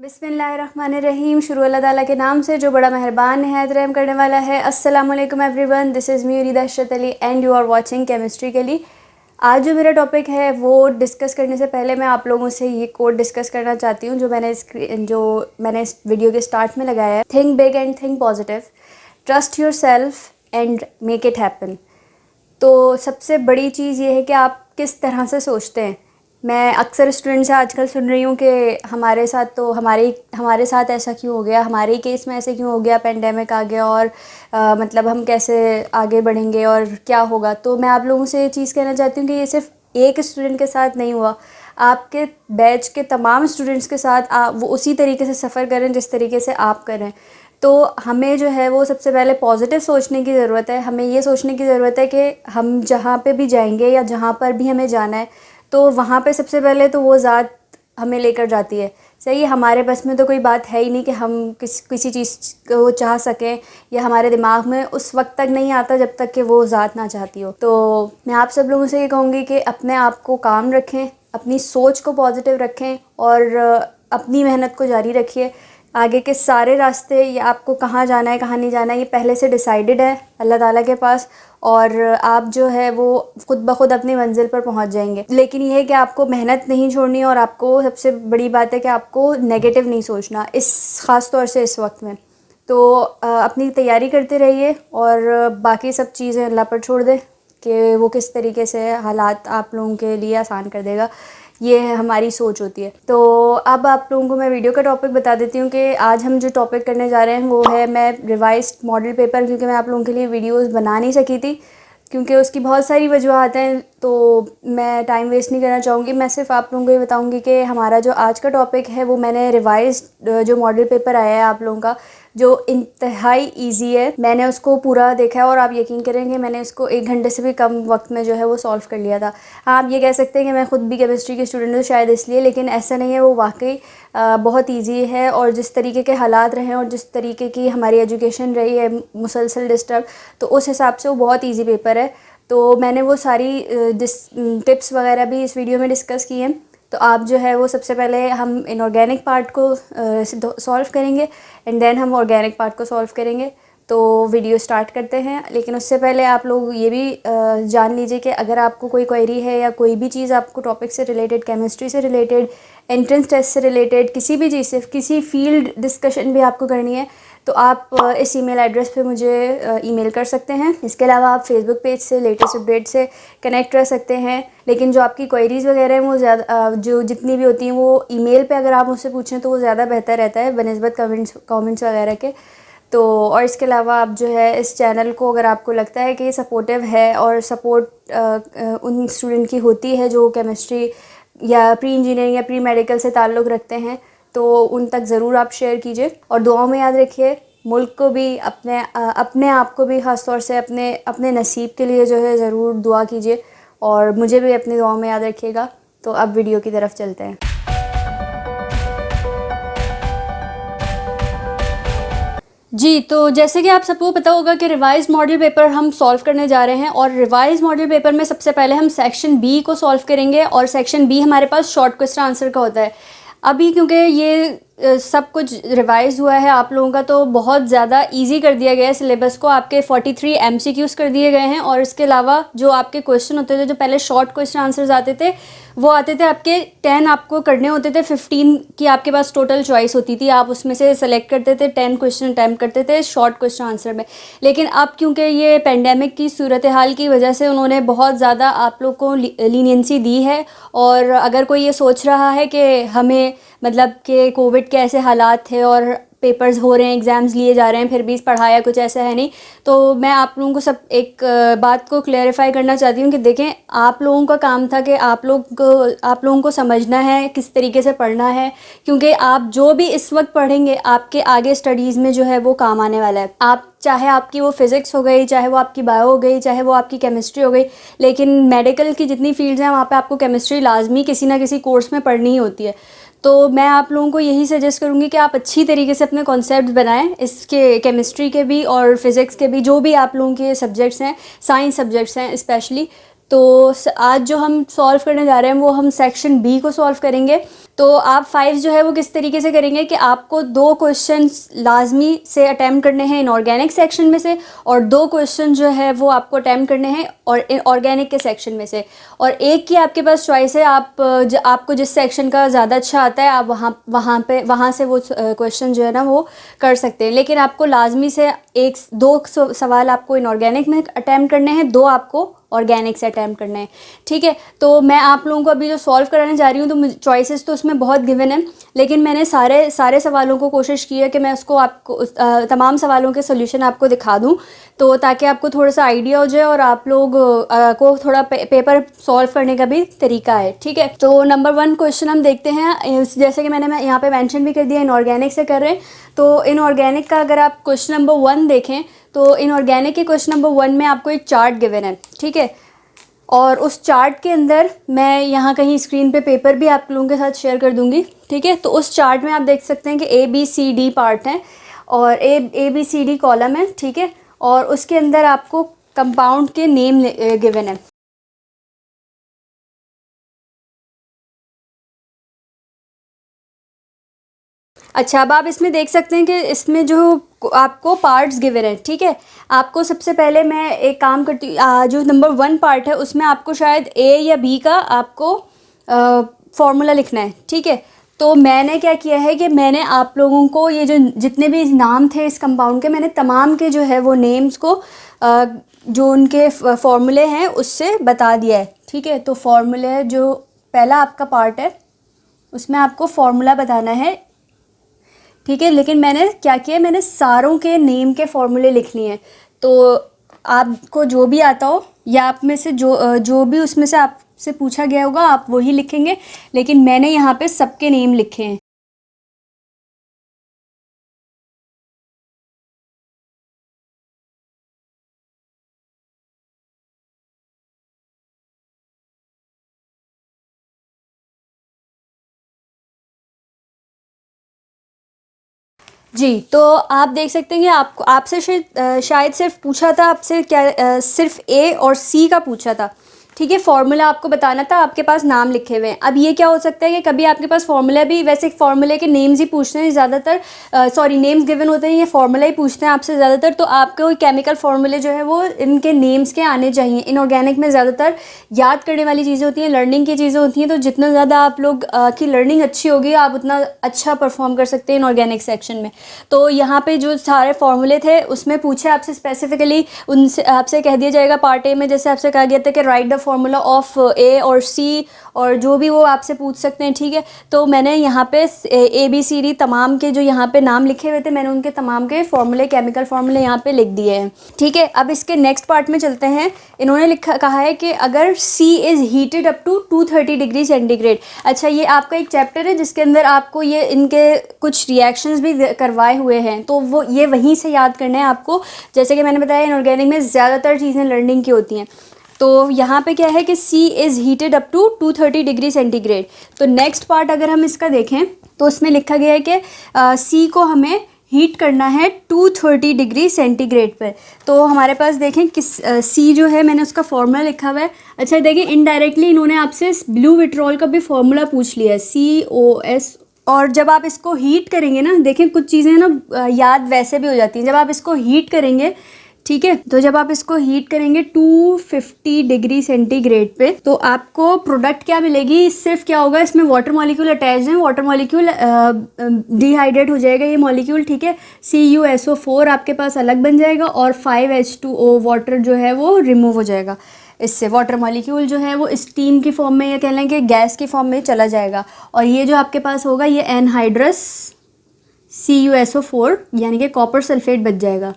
बिस्मिल्लाहिर्रहमानिर्रहीम। शुरू अल्लाह ताला के नाम से जो बड़ा मेहरबान नहायत रहम करने वाला है। अस्सलाम वालेकुम everyone, this is me Urida Ashrat Ali and you are watching chemistry के लिए। आज जो मेरा टॉपिक है वो डिस्कस करने से पहले मैं आप लोगों से ये कोड डिस्कस करना चाहती हूँ जो मैंने इस वीडियो के स्टार्ट में लगाया है। Think big and think positive, trust your self and make it happen. तो सबसे बड़ी चीज़ ये है कि आप किस तरह से सोचते हैं। मैं अक्सर स्टूडेंट से आजकल सुन रही हूँ कि हमारे साथ ऐसा क्यों हो गया, हमारे ही केस में ऐसे क्यों हो गया, पेंडेमिक आ गया और मतलब हम कैसे आगे बढ़ेंगे और क्या होगा। तो मैं आप लोगों से ये चीज़ कहना चाहती हूँ कि ये सिर्फ एक स्टूडेंट के साथ नहीं हुआ, आपके बैच के तमाम स्टूडेंट्स के साथ वो उसी तरीके से सफ़र करें जिस तरीके से आप करें। तो हमें जो है वो सबसे पहले पॉजिटिव सोचने की ज़रूरत है। हमें ये सोचने की ज़रूरत है कि हम जहाँ पे भी जाएंगे या जहाँ पर भी हमें जाना है तो वहाँ पे सबसे पहले तो वो ज़ात हमें लेकर जाती है। सही है, हमारे बस में तो कोई बात है ही नहीं कि हम किसी चीज़ को चाह सकें, या हमारे दिमाग में उस वक्त तक नहीं आता जब तक कि वो ज़ात ना चाहती हो। तो मैं आप सब लोगों से ये कहूँगी कि अपने आप को काम रखें, अपनी सोच को पॉजिटिव रखें और अपनी मेहनत को जारी रखिए। आगे के सारे रास्ते, ये आपको कहाँ जाना है कहाँ नहीं जाना है, ये पहले से डिसाइडेड है अल्लाह ताला के पास, और आप जो है वो खुद ब खुद अपनी मंजिल पर पहुंच जाएंगे। लेकिन ये है कि आपको मेहनत नहीं छोड़नी और आपको सबसे बड़ी बात है कि आपको नेगेटिव नहीं सोचना, इस ख़ास तौर से इस वक्त में। तो अपनी तैयारी करते रहिए और बाकी सब चीज़ें अल्लाह पर छोड़ दें कि वो किस तरीके से हालात आप लोगों के लिए आसान कर देगा। ये है हमारी सोच होती है। तो अब आप लोगों को मैं वीडियो का टॉपिक बता देती हूँ कि आज हम जो टॉपिक करने जा रहे हैं वो है मैं रिवाइज्ड मॉडल पेपर, क्योंकि मैं आप लोगों के लिए वीडियोस बना नहीं सकी थी क्योंकि उसकी बहुत सारी वजूहत हैं, तो मैं टाइम वेस्ट नहीं करना चाहूँगी। मैं सिर्फ आप लोगों को ये बताऊँगी कि हमारा जो आज का टॉपिक है वो मैंने रिवाइज्ड जो मॉडल पेपर आया है आप लोगों का, जो इंतहाई इजी है, मैंने उसको पूरा देखा है और आप यकीन करेंगे मैंने उसको 1 घंटे से भी कम वक्त में जो है वो सॉल्व कर लिया था। हाँ, आप ये कह सकते हैं कि मैं खुद भी केमिस्ट्री की स्टूडेंट हूँ शायद इसलिए, लेकिन ऐसा नहीं है, वो वाकई बहुत इजी है। और जिस तरीके के हालात रहे और जिस तरीके की हमारी एजुकेशन रही है मुसलसल डिस्टर्ब, तो उस हिसाब से वो बहुत ईजी पेपर है। तो मैंने वो सारी टिप्स वगैरह भी इस वीडियो में डिस्कस की हैं। तो आप जो है वो सबसे पहले हम इनऑर्गेनिक पार्ट को सॉल्व करेंगे एंड देन हम ऑर्गेनिक पार्ट को सॉल्व करेंगे। तो वीडियो स्टार्ट करते हैं, लेकिन उससे पहले आप लोग ये भी जान लीजिए कि अगर आपको कोई क्वेरी है या कोई भी चीज़ आपको टॉपिक से रिलेटेड, केमिस्ट्री से रिलेटेड, एंट्रेंस टेस्ट से रिलेटेड, किसी भी चीज़ से, किसी फील्ड डिस्कशन भी आपको करनी है तो आप इस ईमेल एड्रेस पे मुझे ईमेल कर सकते हैं। इसके अलावा आप फेसबुक पेज से लेटेस्ट अपडेट से कनेक्ट रह सकते हैं। लेकिन जो आपकी क्वेरीज़ वगैरह हैं वो ज़्यादा जो जितनी भी होती हैं वो ईमेल पे अगर आप मुझसे पूछें तो वो ज़्यादा बेहतर रहता है बनिस्बत कमेंट्स वगैरह के। तो और इसके अलावा आप जो है इस चैनल को, अगर आपको लगता है कि ये सपोर्टिव है और सपोर्ट उन स्टूडेंट की होती है जो केमिस्ट्री या प्री इंजीनियरिंग या प्री मेडिकल से ताल्लुक़ रखते हैं, तो उन तक ज़रूर आप शेयर कीजिए। और दुआओं में याद रखिए, मुल्क को भी अपने आप को भी, ख़ास तौर से अपने नसीब के लिए जो है ज़रूर दुआ कीजिए और मुझे भी अपनी दुआओं में याद रखिएगा। तो अब वीडियो की तरफ चलते हैं। जी, तो जैसे कि आप सबको पता होगा कि रिवाइज़ मॉडल पेपर हम सॉल्व करने जा रहे हैं और रिवाइज़ मॉडल पेपर में सबसे पहले हम सेक्शन बी को सॉल्व करेंगे और सेक्शन बी हमारे पास शॉर्ट क्वेश्चन आंसर का होता है। अभी क्योंकि ये सब कुछ रिवाइज़ हुआ है आप लोगों का, तो बहुत ज़्यादा इजी कर दिया गया है सिलेबस को। आपके 43 एमसीक्यूज़ कर दिए गए हैं और इसके अलावा जो आपके क्वेश्चन होते थे, जो पहले शॉर्ट क्वेश्चन आंसर्स आते थे वो आते थे आपके 10 आपको करने होते थे, 15 की आपके पास टोटल चॉइस होती थी, आप उसमें से सेलेक्ट करते थे, 10 क्वेश्चन अटैम्प्ट करते थे शॉर्ट क्वेश्चन आंसर में। लेकिन अब क्योंकि ये पेंडेमिक की सूरत हाल की वजह से उन्होंने बहुत ज़्यादा आप लोग को लीनियंसी दी है। और अगर कोई ये सोच रहा है कि हमें मतलब कि कोविड के ऐसे हालात थे और पेपर्स हो रहे हैं, एग्ज़ाम्स लिए जा रहे हैं, फिर भी पढ़ाया कुछ ऐसा है नहीं, तो मैं आप लोगों को सब एक बात को क्लेरिफाई करना चाहती हूँ कि देखें, आप लोगों का काम था कि आप लोगों को समझना है किस तरीके से पढ़ना है, क्योंकि आप जो भी इस वक्त पढ़ेंगे आपके आगे स्टडीज़ में जो है वो काम आने वाला है। आप चाहे आपकी वो फिज़िक्स हो गई, चाहे वो आपकी बायो हो गई, चाहे वो आपकी केमिस्ट्री हो गई, लेकिन मेडिकल की जितनी फील्ड्स हैं वहाँ पे आपको केमिस्ट्री लाजमी किसी ना किसी कोर्स में पढ़नी ही होती है। तो मैं आप लोगों को यही सजेस्ट करूँगी कि आप अच्छी तरीके से अपने कॉन्सेप्ट बनाएं, इसके केमिस्ट्री के भी और फिज़िक्स के भी, जो भी आप लोगों के सब्जेक्ट्स हैं, साइंस सब्जेक्ट्स हैं स्पेशली। तो आज जो हम सॉल्व करने जा रहे हैं वो हम सेक्शन बी को सॉल्व करेंगे। तो आप 5 जो है वो किस तरीके से करेंगे कि आपको 2 क्वेश्चंस लाजमी से अटैम्प्ट करने हैं इनऑर्गेनिक सेक्शन में से, और 2 क्वेश्चन जो है वो आपको अटैम्प्ट करने हैं और ऑर्गेनिक के सेक्शन में से, और एक की आपके पास चॉइस है। आपको जिस सेक्शन का ज़्यादा अच्छा आता है आप वहाँ से वो क्वेश्चन जो है ना वो कर सकते हैं। लेकिन आपको लाजमी से 2 सवाल आपको इनऑर्गेनिक में अटैम्प्ट करने हैं, 2 आपको ऑर्गेनिक से अटैम्प्ट करना है, ठीक है। तो मैं आप लोगों को अभी जो सॉल्व कराने जा रही हूँ, तो चॉइसेस तो उसमें बहुत गिवन है, लेकिन मैंने सारे सवालों को कोशिश की है कि मैं उसको आपको तमाम सवालों के सोल्यूशन आपको दिखा दूँ, तो ताकि आपको थोड़ा सा आइडिया हो जाए और आप लोग को थोड़ा पेपर सॉल्व करने का भी तरीका है, ठीक है। तो नंबर 1 क्वेश्चन हम देखते हैं। जैसे कि मैं यहाँ पे मेंशन भी कर दिया इनऑर्गेनिक से कर रहे हैं, तो इनऑर्गेनिक का अगर आप क्वेश्चन नंबर 1 देखें, तो इनऑर्गेनिक के क्वेश्चन नंबर 1 में आपको एक चार्ट गिवन है, ठीक है। और उस चार्ट के अंदर मैं यहाँ कहीं स्क्रीन पे पेपर भी आप लोगों के साथ शेयर कर दूँगी, ठीक है। तो उस चार्ट में आप देख सकते हैं कि ABCD पार्ट है और ABCD कॉलम है, ठीक है। और उसके अंदर आपको कंपाउंड के नेम गिवन है। अच्छा, अब आप इसमें देख सकते हैं कि इसमें जो आपको पार्ट्स गिवन है, ठीक है। आपको सबसे पहले मैं एक काम करती हूँ, जो नंबर 1 पार्ट है उसमें आपको शायद A या B का आपको फॉर्मूला लिखना है, ठीक है। तो मैंने क्या किया है कि मैंने आप लोगों को ये जो जितने भी नाम थे इस कंपाउंड के, मैंने तमाम के जो है वो नेम्स को जो उनके फॉर्मूले हैं उससे बता दिया है, ठीक है। तो फॉर्मूले जो पहला आपका पार्ट है उसमें आपको फॉर्मूला बताना है, ठीक है। लेकिन मैंने क्या किया, मैंने सारों के नेम के फॉर्मूले लिख लिए हैं। तो आपको जो भी आता हो या आप में से जो भी उसमें से आपसे पूछा गया होगा आप वही लिखेंगे, लेकिन मैंने यहाँ पे सबके नेम लिखे हैं। जी, तो आप देख सकते हैं कि आपको आपसे शायद सिर्फ पूछा था, आपसे क्या सिर्फ A और C का पूछा था, ठीक है। फार्मूला आपको बताना था, आपके पास नाम लिखे हुए हैं। अब ये क्या हो सकता है कि कभी आपके पास फार्मूला भी, वैसे फार्मूले के नेम्स ही पूछते हैं ज़्यादातर, सॉरी नेम्स गिवन होते हैं, ये फार्मूला ही पूछते हैं आपसे ज़्यादातर। तो आपको केमिकल फार्मूले जो है वो इनके नेम्स के आने चाहिए। इनऑर्गेनिक में ज़्यादातर याद करने वाली चीज़ें होती हैं, लर्निंग की चीज़ें होती हैं। तो जितना ज़्यादा आप लोग की लर्निंग अच्छी होगी आप उतना अच्छा परफॉर्म कर सकते हैं इनऑर्गेनिक सेक्शन में। तो यहाँ पे जो सारे फार्मूले थे उसमें पूछे आपसे स्पेसिफिकली, उनसे आपसे कह दिया जाएगा पार्ट A में, जैसे आपसे कहा गया था कि right the formula of A और C, और जो भी वो आपसे पूछ सकते हैं, ठीक है। तो मैंने यहाँ पे ABCD तमाम के जो यहाँ पे नाम लिखे हुए थे, मैंने उनके तमाम के फार्मूले, केमिकल फार्मूले यहाँ पे लिख दिए हैं, ठीक है। अब इसके नेक्स्ट पार्ट में चलते हैं। इन्होंने कहा है कि अगर C is heated up to 230 degree centigrade. अच्छा, ये आपका एक चैप्टर है जिसके अंदर आपको ये इनके कुछ रिएक्शंस भी करवाए हुए हैं, तो वो ये वहीं से याद करना है आपको। जैसे कि मैंने बताया इनऑर्गेनिक में ज़्यादातर चीज़ें लर्निंग की होती हैं। तो यहाँ पे क्या है कि C is heated up to 230 degree centigrade. तो नेक्स्ट पार्ट अगर हम इसका देखें तो उसमें लिखा गया है कि C को हमें हीट करना है 230 डिग्री सेंटीग्रेड पर। तो हमारे पास देखें किस C जो है, मैंने उसका फार्मूला लिखा हुआ है। अच्छा देखिए, इनडायरेक्टली इन्होंने आपसे ब्लू विट्रॉल का भी फार्मूला पूछ लिया है, COS। और जब आप इसको हीट करेंगे ना, देखें कुछ चीज़ें ना याद वैसे भी हो जाती हैं। जब आप इसको हीट करेंगे, ठीक है, तो जब आप इसको हीट करेंगे 250 डिग्री सेंटीग्रेड पे, तो आपको प्रोडक्ट क्या मिलेगी, सिर्फ क्या होगा, इसमें वाटर मॉलिक्यूल अटैच है, वाटर मॉलिक्यूल डिहाइड्रेट हो जाएगा ये मॉलिक्यूल, ठीक है। CuSO4 आपके पास अलग बन जाएगा और 5H2O वाटर जो है वो रिमूव हो जाएगा। इससे वाटर मॉलिक्यूल जो है वो स्टीम की फॉर्म में, या कह लें कि गैस की फॉर्म में चला जाएगा, और ये जो आपके पास होगा ये एनहाइड्रस CuSO4 यानी कि कॉपर सल्फेट बच जाएगा।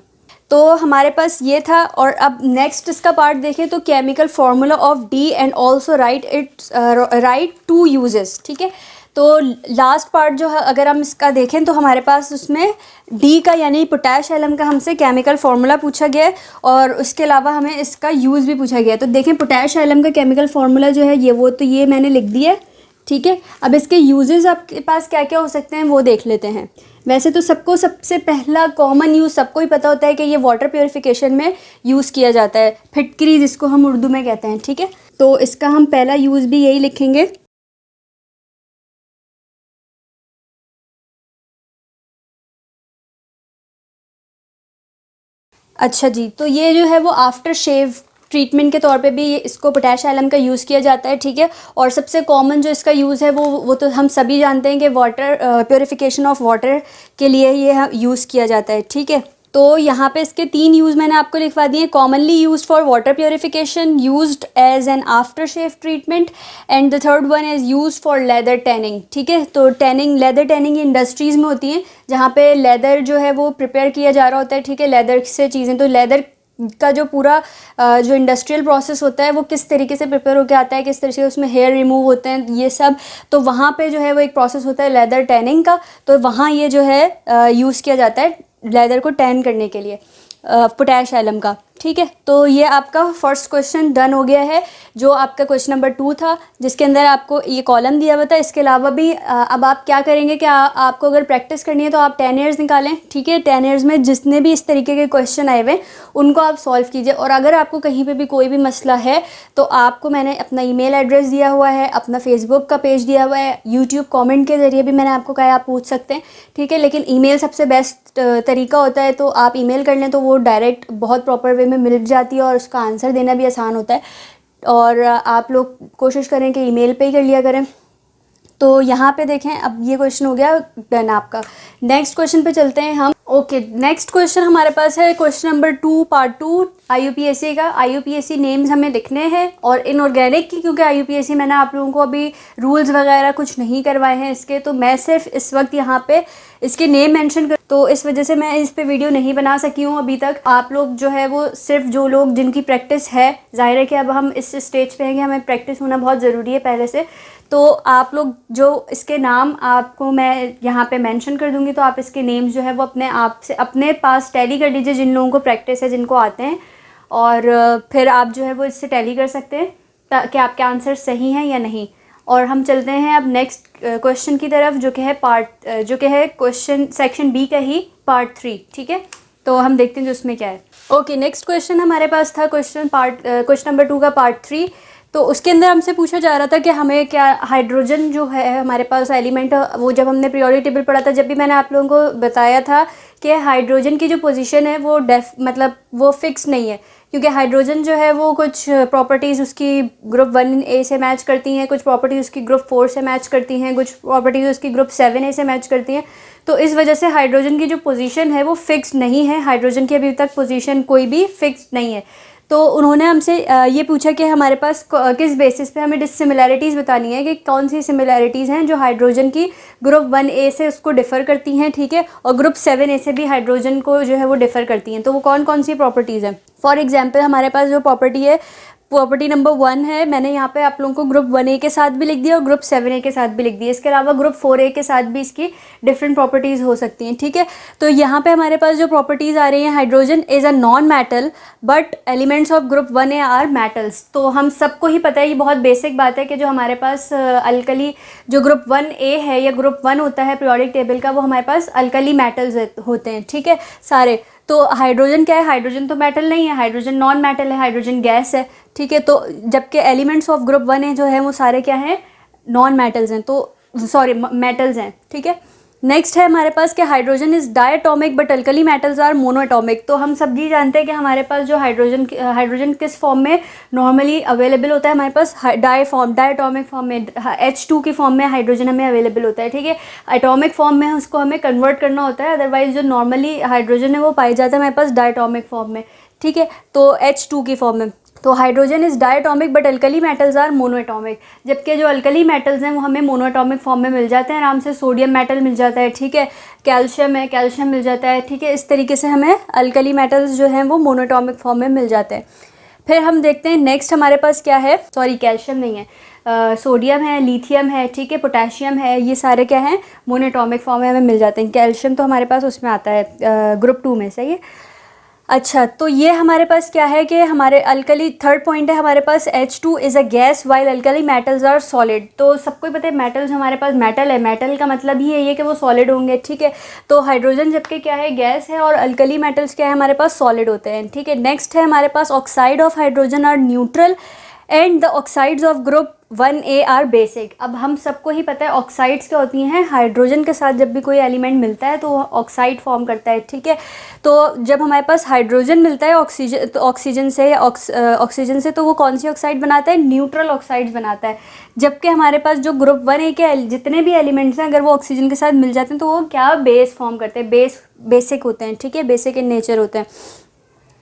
तो हमारे पास ये था। और अब नेक्स्ट इसका पार्ट देखें तो chemical formula of D and also right 2 uses, ठीक है। तो लास्ट पार्ट जो है अगर हम इसका देखें तो हमारे पास उसमें D का यानी पोटैश एलम का हमसे केमिकल फार्मूला पूछा गया है, और उसके अलावा हमें इसका यूज़ भी पूछा गया है। तो देखें पोटैश एलम का केमिकल फार्मूला जो है ये मैंने लिख दिया है, ठीक है। अब इसके यूजेस आपके पास क्या क्या हो सकते हैं वो देख लेते हैं। वैसे तो सबको सबसे पहला कॉमन यूज़ सबको ही पता होता है कि ये वाटर प्योरिफिकेशन में यूज़ किया जाता है, फिटकरी जिसको हम उर्दू में कहते हैं, ठीक है। तो इसका हम पहला यूज़ भी यही लिखेंगे। अच्छा जी, तो ये जो है वो आफ्टर शेव ट्रीटमेंट के तौर पे भी इसको पोटैश एलम का यूज़ किया जाता है, ठीक है। और सबसे कॉमन जो इसका यूज़ है वो तो हम सभी जानते हैं कि वाटर प्योरिफिकेशन ऑफ वाटर के लिए ये यूज़ किया जाता है, ठीक है। तो यहाँ पे इसके 3 यूज़ मैंने आपको लिखवा दिए। Commonly used for water purification, used as an after shave treatment, and the third one is used for leather tanning, ठीक है। तो टैनिंग, लेदर टैनिंग इंडस्ट्रीज़ में होती हैं जहाँ पे लेदर जो है वो प्रिपेयर किया जा रहा होता है, ठीक है, लेदर से चीज़ें। तो लेदर का जो पूरा जो इंडस्ट्रियल प्रोसेस होता है वो किस तरीके से प्रिपेयर होकर आता है, किस तरीके से उसमें हेयर रिमूव होते हैं, ये सब। तो वहाँ पे जो है वो एक प्रोसेस होता है लेदर टैनिंग का। तो वहाँ ये जो है यूज़ किया जाता है लेदर को टैन करने के लिए, पोटैश एलम का, ठीक है। तो ये आपका फर्स्ट क्वेश्चन डन हो गया है, जो आपका क्वेश्चन नंबर 2 था, जिसके अंदर आपको ये कॉलम दिया हुआ था। इसके अलावा भी अब आप क्या करेंगे कि आपको अगर प्रैक्टिस करनी है तो आप 10 ईयर्स निकालें, ठीक है। 10 ईयर्स में जितने भी इस तरीके के क्वेश्चन आए हुए उनको आप सॉल्व कीजिए। और अगर आपको कहीं पे भी कोई भी मसला है तो आपको मैंने अपना ईमेल एड्रेस दिया हुआ है, अपना फेसबुक का पेज दिया हुआ है, यूट्यूब कॉमेंट के ज़रिए भी मैंने आपको कहा आप पूछ सकते हैं, ठीक है। लेकिन ईमेल सबसे बेस्ट तरीका होता है, तो आप ईमेल कर लें तो वो डायरेक्ट बहुत प्रॉपर वे में मिल जाती है और उसका आंसर देना भी आसान होता है। और आप लोग कोशिश करें कि ईमेल पे ही कर लिया करें। तो यहाँ पे देखें, अब ये क्वेश्चन हो गया डन आपका। नेक्स्ट क्वेश्चन पे चलते हैं हम। ओके, नेक्स्ट क्वेश्चन हमारे पास है क्वेश्चन नंबर 2 पार्ट 2 IUPAC का। IUPAC नेम्स हमें लिखने हैं और इनऑर्गेनिक की, क्योंकि IUPAC मैंने आप लोगों को अभी रूल्स वगैरह कुछ नहीं करवाए हैं इसके, तो मैं सिर्फ इस वक्त यहाँ पे इसके नेम मेंशन कर, तो इस वजह से मैं इस पे वीडियो नहीं बना सकी हूँ अभी तक। आप लोग जो है वो सिर्फ जो लोग जिनकी प्रैक्टिस है, जाहिर है कि अब हम इस स्टेज पे हैं कि हमें प्रैक्टिस होना बहुत ज़रूरी है पहले से। तो आप लोग जो इसके नाम आपको मैं यहाँ पे मेंशन कर दूँगी, तो आप इसके नेम्स जो है वो अपने आप से अपने पास टैली कर लीजिए, जिन लोगों को प्रैक्टिस है, जिनको आते हैं। और फिर आप जो है वो इससे टैली कर सकते हैं ताकि आपके आंसर सही हैं या नहीं। और हम चलते हैं अब नेक्स्ट क्वेश्चन की तरफ, जो कि है क्वेश्चन सेक्शन बी का ही पार्ट 3, ठीक है। तो हम देखते हैं जो उसमें क्या है। ओके, नेक्स्ट क्वेश्चन हमारे पास था क्वेश्चन नंबर 2 का पार्ट 3। तो उसके अंदर हमसे पूछा जा रहा था कि हमें क्या हाइड्रोजन जो है हमारे पास एलिमेंट, वो जब हमने पीरियोडिक टेबल पढ़ा था, जब भी मैंने आप लोगों को बताया था कि हाइड्रोजन की जो पोजीशन है वो मतलब वो फिक्स नहीं है, क्योंकि हाइड्रोजन जो है वो कुछ प्रॉपर्टीज़ उसकी ग्रुप 1A से मैच करती हैं, कुछ प्रॉपर्टीज़ उसकी ग्रुप 4 से मैच करती हैं, कुछ प्रॉपर्टीज़ उसकी ग्रुप 7A से मैच करती हैं। तो इस वजह से हाइड्रोजन की जो पोजीशन है वो फिक्स नहीं है। हाइड्रोजन की अभी तक पोजीशन कोई भी फिक्स नहीं है। तो उन्होंने हमसे ये पूछा कि हमारे पास किस बेसिस पे हमें डिसिमिलैरिटीज़ बतानी है, कि कौन सी सिमिलैरिटीज़ हैं जो हाइड्रोजन की ग्रुप 1A से उसको डिफ़र करती हैं, ठीक है, और ग्रुप 7A से भी हाइड्रोजन को जो है वो डिफ़र करती हैं। तो वो कौन कौन सी प्रॉपर्टीज़ हैं। फॉर एग्जांपल हमारे पास जो प्रॉपर्टी है, प्रॉपर्टी नंबर 1 है, मैंने यहाँ पे आप लोगों को ग्रुप 1A के साथ भी लिख दिया और ग्रुप 7A के साथ भी लिख दिया। इसके अलावा ग्रुप 4A के साथ भी इसकी डिफरेंट प्रॉपर्टीज़ हो सकती हैं, ठीक है। तो यहाँ पे हमारे पास जो प्रॉपर्टीज़ आ रही हैं, hydrogen is a non metal but elements of group 1A are metals. तो हम सबको ही पता है, ये बहुत बेसिक बात है कि जो हमारे पास अल्कली जो ग्रुप 1A है या ग्रुप 1 होता है पीरियोडिक टेबल का, वो हमारे पास अल्कली मेटल्स होते हैं, ठीक है, सारे। तो हाइड्रोजन क्या है, हाइड्रोजन तो मेटल नहीं है, हाइड्रोजन नॉन मेटल है, हाइड्रोजन गैस है, ठीक है। तो जबकि एलिमेंट्स ऑफ ग्रुप 1A जो है वो सारे क्या हैं, नॉन मेटल्स हैं, तो सॉरी मेटल्स हैं, ठीक है। नेक्स्ट है हमारे पास कि hydrogen is diatomic but alkali metals are monoatomic. तो हम सब ये जानते हैं कि हमारे पास जो हाइड्रोजन किस फॉर्म में नॉर्मली अवेलेबल होता है, हमारे पास डायटोमिक फॉर्म में, H2 की फॉर्म में हाइड्रोजन हमें अवेलेबल होता है, ठीक है। एटॉमिक फॉर्म में उसको हमें कन्वर्ट करना होता है, अदरवाइज जो नॉर्मली हाइड्रोजन है वो पाई जाता है हमारे पास डायटोमिक फॉर्म में, ठीक है, तो H2 की फॉर्म में। तो hydrogen is diatomic but alkali metals are monoatomic, जबकि जो अल्कली मेटल्स हैं वो हमें मोनोएटॉमिक फॉर्म में मिल जाते हैं आराम से। सोडियम मेटल मिल जाता है, ठीक है, कैल्शियम है, कैल्शियम मिल जाता है, ठीक है। इस तरीके से हमें अल्कली मेटल्स जो हैं वो मोनोएटॉमिक फॉर्म में मिल जाते हैं। फिर हम देखते हैं नेक्स्ट हमारे पास क्या है, सॉरी कैल्शियम नहीं है, सोडियम है, लिथियम है, ठीक है, पोटेशियम है, ये सारे क्या हैं, मोनोएटॉमिक फॉर्म में हमें मिल जाते हैं। कैल्शियम तो हमारे पास उसमें आता है ग्रुप 2 में, सही है। अच्छा, तो ये हमारे पास क्या है कि हमारे अल्कली, थर्ड पॉइंट है हमारे पास H2 is a gas while alkali metals are solid. तो सबको ही पता है मेटल्स हमारे पास मेटल है, मेटल का मतलब ही है ये कि वो सॉलिड होंगे, ठीक है। तो हाइड्रोजन जबकि क्या है, गैस है, और अल्कली मेटल्स क्या है, हमारे पास सॉलिड होते हैं, ठीक है। नेक्स्ट है हमारे पास oxide of hydrogen are neutral and the oxides of group 1A are basic. अब हम सबको ही पता है ऑक्साइड्स क्या होती हैं, हाइड्रोजन के साथ जब भी कोई एलिमेंट मिलता है तो वो ऑक्साइड फॉर्म करता है, ठीक है। तो जब हमारे पास हाइड्रोजन मिलता है ऑक्सीजन, तो ऑक्सीजन से या ऑक्सीजन से, तो वो कौन सी ऑक्साइड बनाता है, न्यूट्रल ऑक्साइड्स बनाता है। जबकि हमारे पास जो ग्रुप 1A के जितने भी एलिमेंट्स हैं, अगर वो ऑक्सीजन के साथ मिल जाते हैं तो वो क्या, बेस फॉर्म करते हैं, बेसिक होते हैं, ठीक है, बेसिक इन नेचर होते हैं।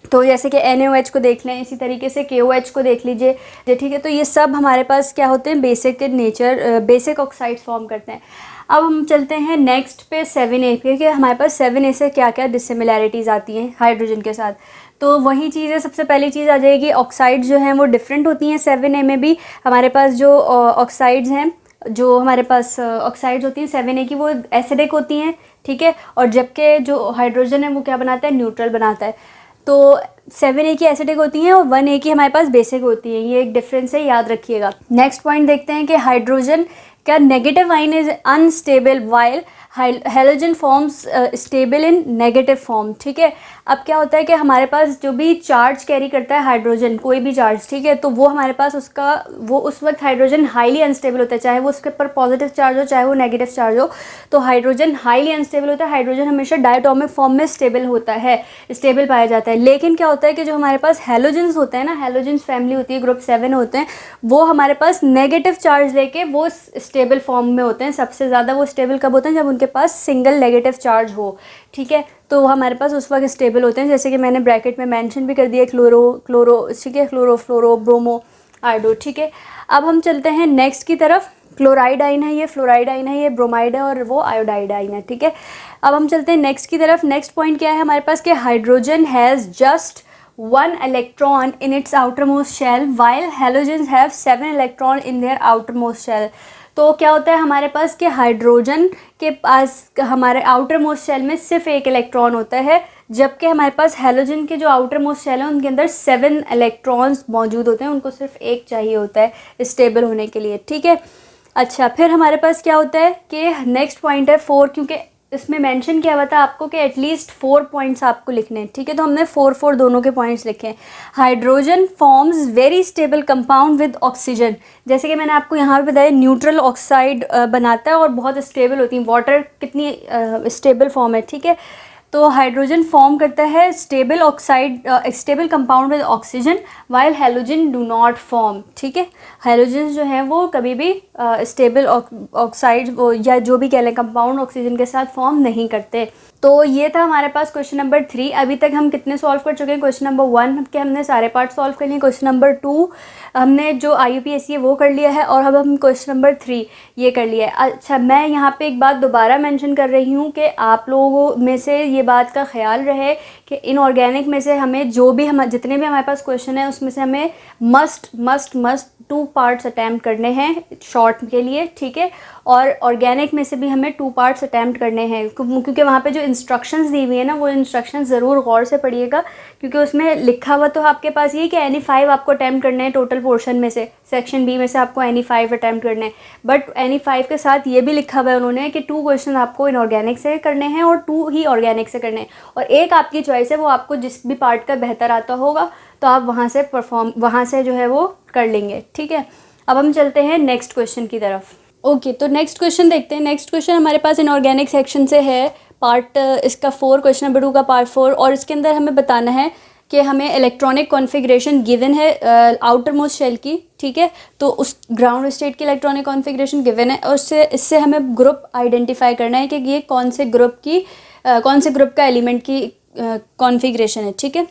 तो जैसे कि NaOH को देख लें, इसी तरीके से KOH को देख लीजिए, ठीक है। तो ये सब हमारे पास क्या होते हैं, basic nature, basic oxides form करते हैं। अब हम चलते हैं नेक्स्ट पे 7A पे, कि हमारे पास 7A से क्या क्या डिसिमिलैरिटीज़ आती हैं हाइड्रोजन के साथ। तो वही चीज़ है, सबसे पहली चीज़ आ जाएगी, ऑक्साइड्स जो हैं वो डिफरेंट होती हैं 7A में भी। हमारे पास जो ऑक्साइड्स हैं, जो हमारे पास ऑक्साइड्स होती हैं 7A की, वो एसिडिक होती हैं, ठीक है। और जबकि जो हाइड्रोजन है वो क्या बनाता है, न्यूट्रल बनाता है। तो 7A की एसिडिक होती हैं और 1A की हमारे पास बेसिक होती हैं, ये एक डिफरेंस है, याद रखिएगा। नेक्स्ट पॉइंट देखते हैं कि हाइड्रोजन का negative ion is unstable while halogen forms stable in negative form, ठीक है। अब क्या होता है कि हमारे पास जो भी चार्ज कैरी करता है हाइड्रोजन, कोई भी चार्ज, ठीक है, तो वो हमारे पास वो उस वक्त हाइड्रोजन हाईली अनस्टेबल होता है, चाहे वो उसके ऊपर पॉजिटिव चार्ज हो चाहे वो नेगेटिव चार्ज हो, तो हाइड्रोजन हाईली अनस्टेबल होता है। हाइड्रोजन हमेशा डायटोमिक फॉर्म में स्टेबल होता है, स्टेबल पाया जाता है। लेकिन क्या होता है कि जो हमारे पास हैलोजन्स होते हैं ना, हैलोजन्स फैमिली होती है, ग्रुप 7 होते हैं, वो हमारे पास नेगेटिव चार्ज लेके वो स्टेबल फॉर्म में होते हैं। सबसे ज़्यादा वो स्टेबल कब होते हैं, जब उनके पास सिंगल नेगेटिव चार्ज हो, ठीक है। तो हमारे पास उस वक्त स्टेबल होते हैं, जैसे कि मैंने ब्रैकेट में मेंशन भी कर दिया, क्लोरो, ठीक है, क्लोरो, फ्लोरो, ब्रोमो, आयोडो, ठीक है। अब हम चलते हैं नेक्स्ट की तरफ। क्लोराइड आइन है, ये फ्लोराइड आइन है, ये ब्रोमाइड है और वो आयोडाइड आइन है, ठीक है। अब हम चलते हैं नेक्स्ट की तरफ। नेक्स्ट पॉइंट क्या है हमारे पास, कि hydrogen has just 1 electron in its outer most shell while halogens have 7 electron in their outer most shell. तो क्या होता है हमारे पास कि हाइड्रोजन के पास हमारे आउटर मोस्ट शेल में सिर्फ 1 इलेक्ट्रॉन होता है, जबकि हमारे पास हैलोजन के जो आउटर मोस्ट शेल है उनके अंदर 7 इलेक्ट्रॉन्स मौजूद होते हैं, उनको सिर्फ 1 चाहिए होता है स्टेबल होने के लिए, ठीक है। अच्छा, फिर हमारे पास क्या होता है कि नेक्स्ट पॉइंट है 4, क्योंकि इसमें मेंशन किया हुआ था आपको कि एटलीस्ट 4 पॉइंट्स आपको लिखने हैं, ठीक है। तो हमने 4 दोनों के पॉइंट्स लिखे हैं। Hydrogen forms very stable compound with oxygen, जैसे कि मैंने आपको यहाँ पे बताया, न्यूट्रल ऑक्साइड बनाता है और बहुत स्टेबल होती है। वाटर कितनी स्टेबल फॉर्म है, ठीक है। तो हाइड्रोजन फॉर्म करता है stable oxide, stable compound with oxygen, while halogen do not form, ठीक है। हैलोजन जो हैं वो कभी भी स्टेबल ऑक्साइड या जो भी कह लें कंपाउंड ऑक्सीजन के साथ फॉर्म नहीं करते। तो ये था हमारे पास क्वेश्चन नंबर 3। अभी तक हम कितने सॉल्व कर चुके हैं, क्वेश्चन नंबर 1 के हमने सारे पार्ट सॉल्व कर लिए, क्वेश्चन नंबर 2 हमने जो IUPAC है वो कर लिया है, और अब हम क्वेश्चन नंबर 3 ये कर लिया है। अच्छा, मैं यहाँ पे एक बात दोबारा मेंशन कर रही हूँ कि आप लोगों में से ये बात का ख्याल रहे कि इनऑर्गेनिक में से हमें जो भी हम जितने भी हमारे पास क्वेश्चन है उसमें से हमें मस्ट 2 पार्ट्स अटैम्प्ट करने हैं शॉर्ट के लिए, ठीक है। और ऑर्गेनिक में से भी हमें 2 पार्ट्स अटैम्प्ट करने हैं, क्योंकि वहाँ पे जो इंस्ट्रक्शंस दी हुई है ना, वो इंस्ट्रक्शंस ज़रूर गौर से पढ़िएगा, क्योंकि उसमें लिखा हुआ तो आपके पास ये कि any 5 आपको अटैम्प्ट करने हैं टोटल पोर्शन में से, सेक्शन बी में से आपको any 5 अटैम्प्ट करने हैं। बट any 5 के साथ ये भी लिखा हुआ है उन्होंने कि 2 क्वेश्चन आपको इनऑर्गेनिक से करने हैं और 2 ही ऑर्गेनिक से करने हैं, और एक आपकी चॉइस है, वो आपको जिस भी पार्ट का बेहतर आता होगा तो आप वहाँ से जो है वो कर लेंगे, ठीक है। अब हम चलते हैं नेक्स्ट क्वेश्चन की तरफ। ओके, तो नेक्स्ट क्वेश्चन देखते हैं। नेक्स्ट क्वेश्चन हमारे पास इनऑर्गेनिक सेक्शन से है, पार्ट इसका 4, क्वेश्चन नंबर 2 का पार्ट 4, और इसके अंदर हमें बताना है कि हमें इलेक्ट्रॉनिक कॉन्फ़िगरेशन गिवन है आउटर मोस्ट शेल की, ठीक है। तो उस ग्राउंड स्टेट की इलेक्ट्रॉनिक कॉन्फ़िगरेशन गिवन है, और इससे हमें ग्रुप आइडेंटिफाई करना है कि ये कौन से ग्रुप का एलिमेंट की कॉन्फ़िगरेशन है, ठीक है।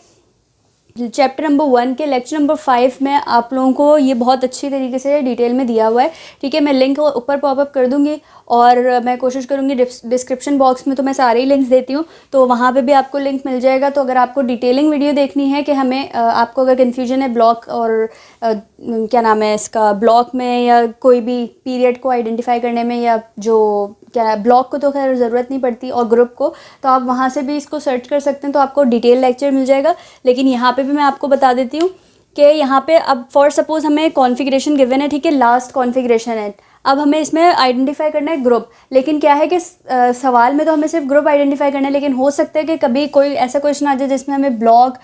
चैप्टर नंबर 1 के लेक्चर नंबर 5 में आप लोगों को ये बहुत अच्छी तरीके से डिटेल में दिया हुआ है, ठीक है। मैं लिंक ऊपर पॉपअप कर दूँगी, और मैं कोशिश करूँगी डिस्क्रिप्शन बॉक्स में तो मैं सारे ही लिंक्स देती हूँ, तो वहाँ पे भी आपको लिंक मिल जाएगा। तो अगर आपको डिटेलिंग वीडियो देखनी है कि हमें आपको अगर कन्फ्यूजन है ब्लॉक और क्या नाम है इसका, ब्लॉक में या कोई भी पीरियड को आइडेंटिफाई करने में, या जो क्या ब्लॉक को तो खैर ज़रूरत नहीं पड़ती और ग्रुप को, तो आप वहाँ से भी इसको सर्च कर सकते हैं, तो आपको डिटेल लेक्चर मिल जाएगा। लेकिन यहाँ पे भी मैं आपको बता देती हूँ कि यहाँ पे अब फॉर सपोज़ हमें कॉन्फ़िगरेशन गिवन है, ठीक है, लास्ट कॉन्फ़िगरेशन है। अब हमें इसमें आइडेंटिफाई करना है ग्रुप, लेकिन क्या है कि सवाल में तो हमें सिर्फ ग्रुप आइडेंटिफाई करना है, लेकिन हो सकता है कि कभी कोई ऐसा क्वेश्चन आ जाए जिसमें हमें ब्लॉक,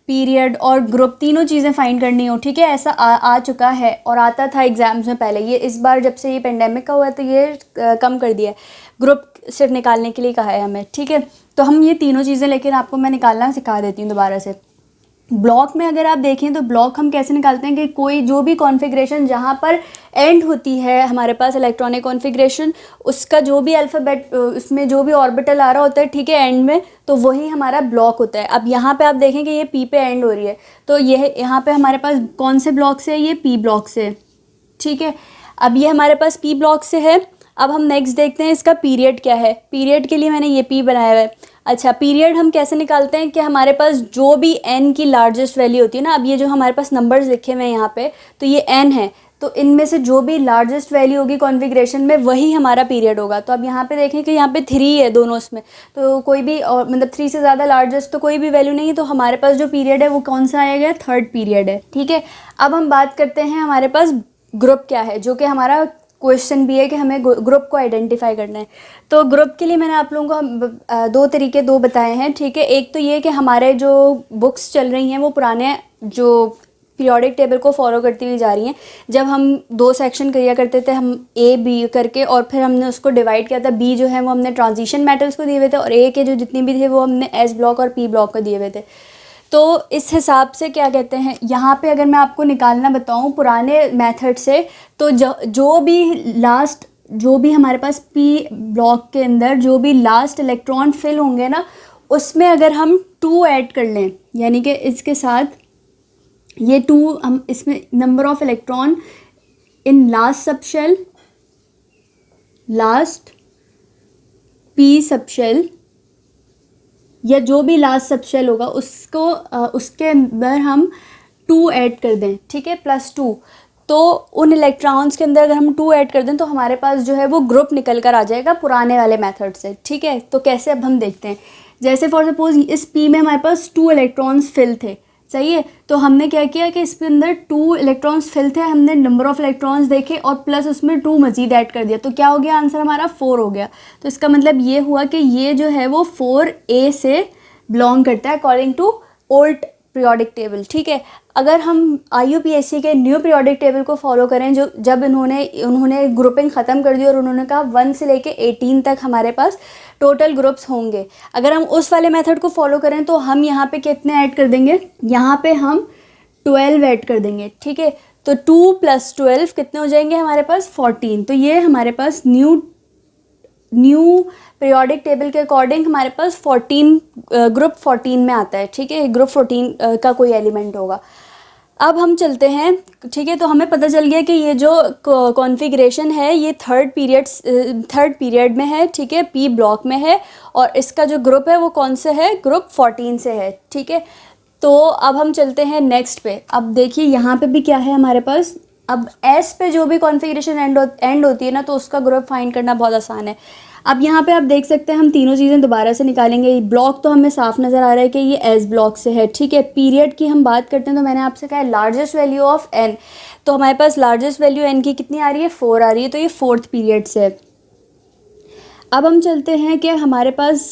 पीरियड और ग्रुप तीनों चीज़ें फाइंड करनी हो, ठीक है, ऐसा आ चुका है और आता था एग्ज़ाम्स में पहले। ये इस बार जब से ये पेंडेमिक का हुआ है तो ये कम कर दिया है, ग्रुप सिर्फ निकालने के लिए कहा है हमें, ठीक है। तो हम ये तीनों चीज़ें, लेकिन आपको मैं निकालना सिखा देती हूँ दोबारा से। ब्लॉक में अगर आप देखें तो ब्लॉक हम कैसे निकालते हैं कि कोई जो भी कॉन्फ़िगरेशन जहाँ पर एंड होती है हमारे पास इलेक्ट्रॉनिक कॉन्फ़िगरेशन, उसका जो भी अल्फ़ाबेट, उसमें जो भी ऑर्बिटल आ रहा होता है, ठीक है, एंड में, तो वही हमारा ब्लॉक होता है। अब यहाँ पे आप देखें कि ये पी पे एंड हो रही है, तो यह यहाँ पे हमारे पास कौन से ब्लॉक से है, ये पी ब्लॉक से, ठीक है। अब ये हमारे पास पी ब्लॉक से है। अब हम नेक्स्ट देखते हैं इसका पीरियड क्या है। पीरियड के लिए मैंने ये पी बनाया हुआ है। अच्छा, पीरियड हम कैसे निकालते हैं कि हमारे पास जो भी एन की लार्जेस्ट वैल्यू होती है ना, अब ये जो हमारे पास नंबर्स लिखे हुए हैं यहाँ पे, तो ये एन है, तो इनमें से जो भी लार्जेस्ट वैल्यू होगी कॉन्फ़िगरेशन में वही हमारा पीरियड होगा। तो अब यहाँ पे देखें कि यहाँ पे 3 है दोनों इसमें, तो कोई भी, और मतलब 3 से ज़्यादा लार्जेस्ट तो कोई भी वैल्यू नहीं है, तो हमारे पास जो पीरियड है वो कौन सा आएगा, थर्ड पीरियड है, ठीक है। अब हम बात करते हैं हमारे पास ग्रुप क्या है, जो कि हमारा क्वेश्चन भी है कि हमें ग्रुप को आइडेंटिफाई करना है। तो ग्रुप के लिए मैंने आप लोगों को दो तरीके बताए हैं, ठीक है। एक तो ये कि हमारे जो बुक्स चल रही हैं वो पुराने जो पीरियोडिक टेबल को फॉलो करती हुई जा रही हैं। जब हम 2 सेक्शन किया करते थे, हम ए बी करके, और फिर हमने उसको डिवाइड किया था। बी जो है वो हमने ट्रांजिशन मेटल्स को दिए हुए थे, और ए के जो जितने भी थे वो हमने एस ब्लॉक और पी ब्लॉक को दिए हुए थे। तो इस हिसाब से क्या कहते हैं, यहाँ पे अगर मैं आपको निकालना बताऊँ पुराने मेथड से, तो जो भी हमारे पास पी ब्लॉक के अंदर जो भी लास्ट इलेक्ट्रॉन फिल होंगे ना, उसमें अगर हम 2 ऐड कर लें, यानी कि इसके साथ ये 2 हम इसमें number of electron in last subshell, last P subshell, या जो भी लास्ट सबशेल होगा उसको उसके अंदर हम 2 ऐड कर दें, ठीक है, +2। तो उन इलेक्ट्रॉन्स के अंदर अगर हम 2 ऐड कर दें तो हमारे पास जो है वो ग्रुप निकल कर आ जाएगा पुराने वाले मेथड से, ठीक है। तो कैसे, अब हम देखते हैं। जैसे फॉर सपोज इस पी में हमारे पास 2 इलेक्ट्रॉन्स फिल थे, सही है। तो हमने क्या किया कि इसके अंदर 2 इलेक्ट्रॉन्स फिल थे, हमने नंबर ऑफ इलेक्ट्रॉन्स देखे और प्लस उसमें 2 मजीद ऐड कर दिया, तो क्या हो गया, आंसर हमारा 4 हो गया। तो इसका मतलब ये हुआ कि ये जो है वो 4A से बिलोंग करता है according to old periodic table, ठीक है। अगर हम IUPAC के न्यू पीरियोडिक टेबल को फॉलो करें, जो जब उन्होंने ग्रुपिंग ख़त्म कर दी और उन्होंने कहा 1 से लेके 18 तक हमारे पास टोटल ग्रुप्स होंगे, अगर हम उस वाले मेथड को फॉलो करें तो हम यहाँ पे कितने ऐड कर देंगे, यहाँ पे हम 12 ऐड कर देंगे, ठीक है। तो 2 + 12 कितने हो जाएंगे हमारे पास, 14। तो ये हमारे पास न्यू पीरियोडिक टेबल के अकॉर्डिंग हमारे पास 14 ग्रुप 14 में आता है, ठीक है। ग्रुप 14 का कोई एलिमेंट होगा। अब हम चलते हैं, ठीक है। तो हमें पता चल गया कि ये जो कॉन्फ़िगरेशन है ये थर्ड पीरियड में है, ठीक है, पी ब्लॉक में है, और इसका जो ग्रुप है वो कौन से है, ग्रुप 14 से है, ठीक है। तो अब हम चलते हैं नेक्स्ट पे। अब देखिए यहाँ पे भी क्या है हमारे पास, अब एस पे जो भी कॉन्फ़िगरेशन एंड होती है ना, तो उसका ग्रुप फाइंड करना बहुत आसान है। अब यहाँ पे आप देख सकते हैं हम तीनों चीज़ें दोबारा से निकालेंगे। ब्लॉक तो हमें साफ नज़र आ रहा है कि ये एस ब्लॉक से है, ठीक है। पीरियड की हम बात करते हैं तो मैंने आपसे कहा लार्जेस्ट वैल्यू ऑफ एन, तो हमारे पास लार्जेस्ट वैल्यू एन की कितनी आ रही है, 4 आ रही है, तो ये 4th पीरियड से है। अब हम चलते हैं कि हमारे पास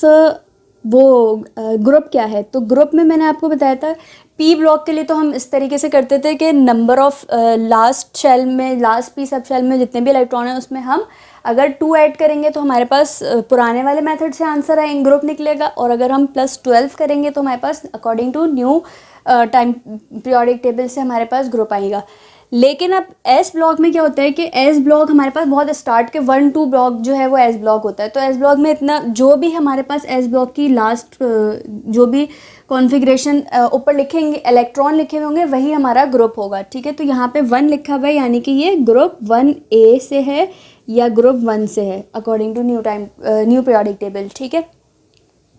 वो ग्रुप क्या है। तो ग्रुप में मैंने आपको बताया था पी ब्लॉक के लिए तो हम इस तरीके से करते थे कि नंबर ऑफ लास्ट शेल में, लास्ट पी सब शेल में जितने भी इलेक्ट्रॉन हैं उसमें हम अगर 2 ऐड करेंगे तो हमारे पास पुराने वाले मेथड से आंसर है, इन ग्रुप निकलेगा, और अगर हम +12 करेंगे तो हमारे पास according to new time periodic table से हमारे पास ग्रुप आएगा। लेकिन अब एस ब्लॉक में क्या होता है कि एस ब्लॉक हमारे पास बहुत स्टार्ट के 1-2 ब्लॉक जो है वो एस ब्लॉक होता है। तो एस ब्लॉक में इतना जो भी हमारे पास एस ब्लॉक की लास्ट जो भी कॉन्फ़िगरेशन ऊपर लिखेंगे, इलेक्ट्रॉन लिखे होंगे, वही हमारा ग्रुप होगा, ठीक है। तो यहाँ पे 1 लिखा हुआ है, यानी कि ये ग्रुप 1A से है या ग्रुप 1 से है according to new periodic table, ठीक है।